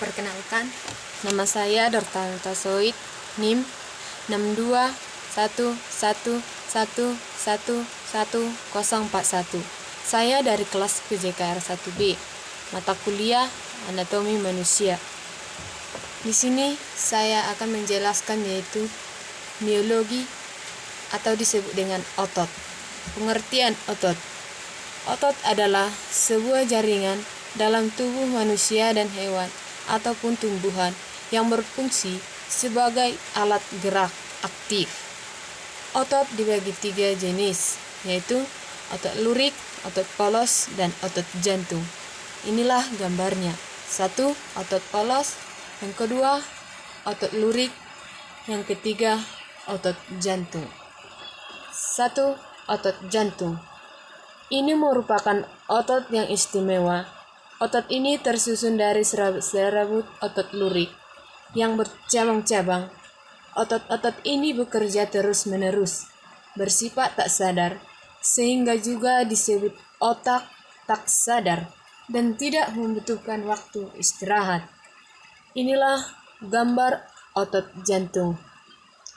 Perkenalkan, nama saya Dortalita Soid, NIM 6211111041. Saya dari kelas PJKR 1B, mata kuliah Anatomi Manusia. Di sini saya akan menjelaskan yaitu biologi atau disebut dengan otot. Pengertian otot. Otot adalah sebuah jaringan dalam tubuh manusia dan hewan ataupun tumbuhan yang berfungsi sebagai alat gerak aktif. Otot dibagi 3 jenis, yaitu otot lurik, otot polos, dan otot jantung. Inilah gambarnya. 1. Otot polos. Yang kedua, otot lurik. Yang ketiga, otot jantung. 1. Otot jantung. Ini merupakan otot yang istimewa. Otot ini tersusun dari serabut otot lurik yang bercabang-cabang. Otot-otot ini bekerja terus-menerus, bersifat tak sadar, sehingga juga disebut otak tak sadar dan tidak membutuhkan waktu istirahat. Inilah gambar otot jantung.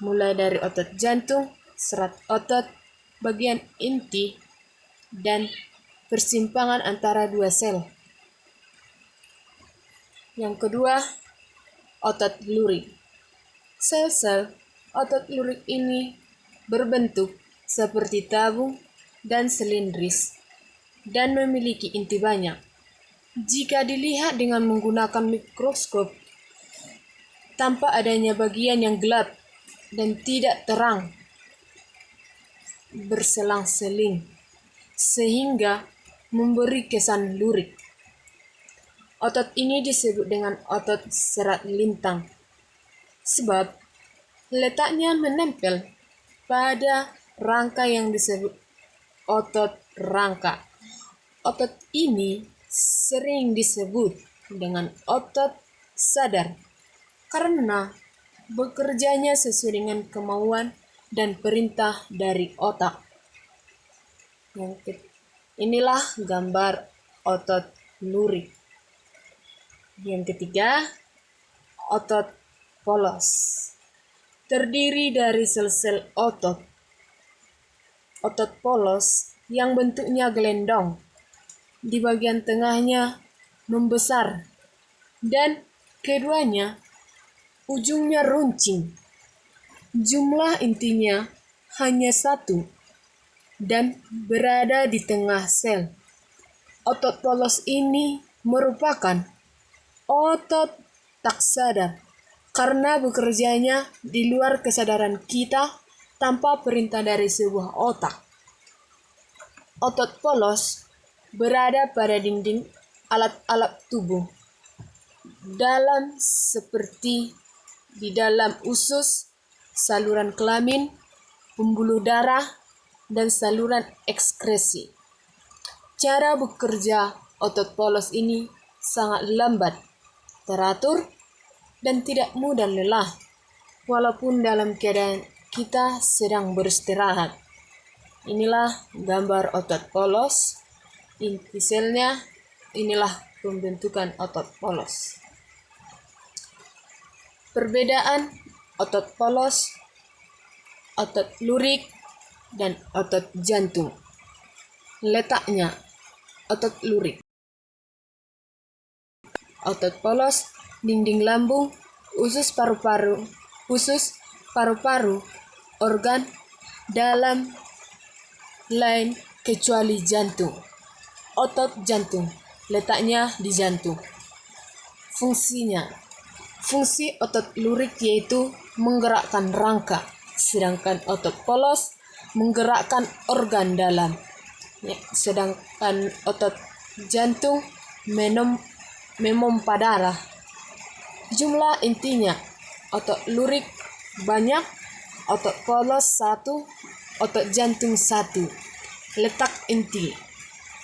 Mulai dari otot jantung, serat otot, bagian inti, dan persimpangan antara dua sel. Yang kedua, otot lurik. Sel-sel otot lurik ini berbentuk seperti tabung dan silindris dan memiliki inti banyak. Jika dilihat dengan menggunakan mikroskop, tampak adanya bagian yang gelap dan tidak terang, berselang-seling, sehingga memberi kesan lurik. Otot ini disebut dengan otot serat lintang, sebab letaknya menempel pada rangka yang disebut otot rangka. Otot ini sering disebut dengan otot sadar karena bekerjanya sesuai dengan kemauan dan perintah dari otak. Inilah gambar otot lurik. Yang ketiga, otot polos. Terdiri dari sel-sel otot. Otot polos yang bentuknya gelendong. Di bagian tengahnya membesar dan keduanya ujungnya runcing. Jumlah intinya hanya 1 dan berada di tengah sel. Otot polos ini merupakan otot tak sadar karena bekerjanya di luar kesadaran kita tanpa perintah dari sebuah otak. Otot polos berada pada dinding alat-alat tubuh dalam seperti di dalam usus, saluran kelamin, pembuluh darah, dan saluran ekskresi. Cara bekerja otot polos ini sangat lambat, teratur, dan tidak mudah lelah, walaupun dalam keadaan kita sedang beristirahat. Inilah gambar otot polos. Inti selnya, inilah pembentukan otot polos. Perbedaan otot polos, otot lurik, dan otot jantung. Letaknya, otot lurik. Otot polos, dinding lambung, usus paru-paru, organ dalam lain kecuali jantung. Otot jantung, letaknya di jantung. Fungsi otot lurik yaitu menggerakkan rangka, sedangkan otot polos menggerakkan organ dalam. Sedangkan otot jantung memompa darah. Jumlah intinya, otot lurik banyak, otot polos 1, otot jantung 1. Letak inti,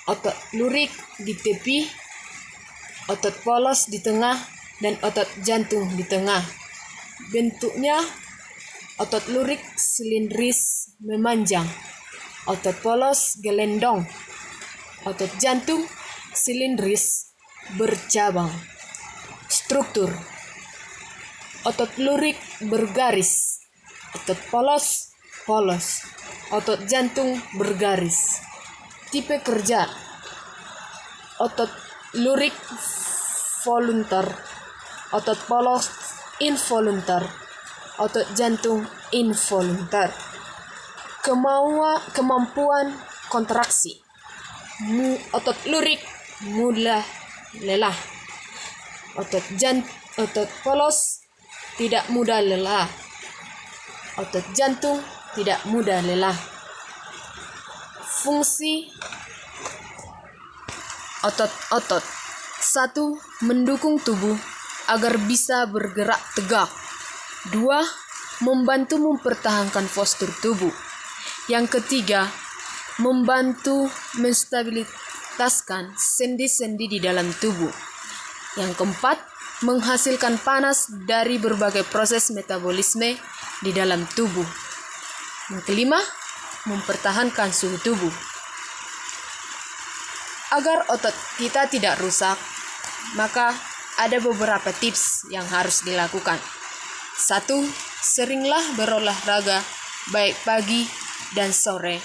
otot lurik di tepi, otot polos di tengah, dan otot jantung di tengah. Bentuknya, otot lurik silindris memanjang, otot polos gelendong, otot jantung silindris bercabang. Struktur: otot lurik bergaris, otot polos, polos, otot jantung bergaris. Tipe kerja: otot lurik voluntar, otot polos involuntar, otot jantung involuntar. Kemampuan kontraksi: otot lurik mudah lelah, otot polos tidak mudah lelah, otot jantung tidak mudah lelah. Fungsi otot-otot: 1. Mendukung tubuh agar bisa bergerak tegak. 2. Membantu mempertahankan postur tubuh. Yang ketiga, membantu menstabilitaskan sendi-sendi di dalam tubuh. Yang keempat, menghasilkan panas dari berbagai proses metabolisme di dalam tubuh. Yang kelima, mempertahankan suhu tubuh. Agar otot kita tidak rusak, maka ada beberapa tips yang harus dilakukan. 1. Seringlah berolahraga baik pagi dan sore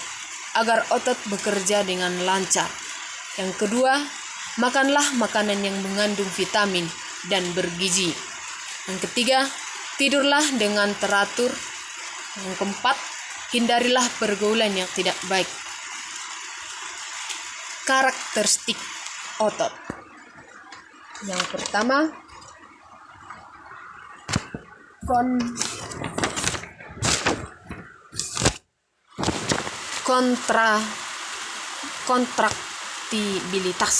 agar otot bekerja dengan lancar. Yang kedua, makanlah makanan yang mengandung vitamin dan bergizi. Yang ketiga, tidurlah dengan teratur. Yang keempat, hindarilah pergaulan yang tidak baik. Karakteristik otot: yang pertama, kontraktibilitas,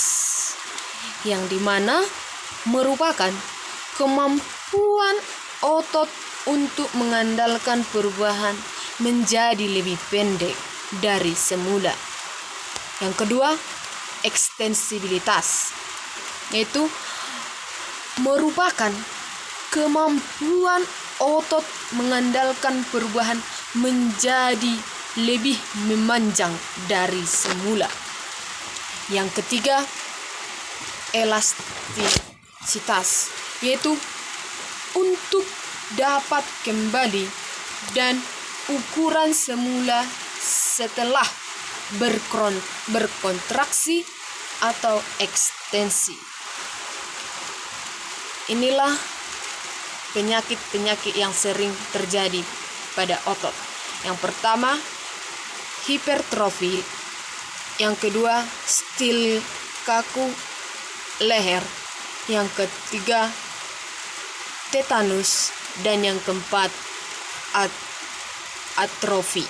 yang dimana merupakan kemampuan otot untuk mengandalkan perubahan menjadi lebih pendek dari semula. Yang kedua, ekstensibilitas, yaitu merupakan kemampuan otot mengandalkan perubahan menjadi lebih memanjang dari semula. Yang ketiga, elastisitas, yaitu untuk dapat kembali dan ukuran semula setelah berkontraksi atau ekstensi. Inilah penyakit-penyakit yang sering terjadi pada otot. Yang pertama, hipertrofi. Yang kedua, stil kaku leher. Yang ketiga, tetanus. Dan yang keempat, atrofi.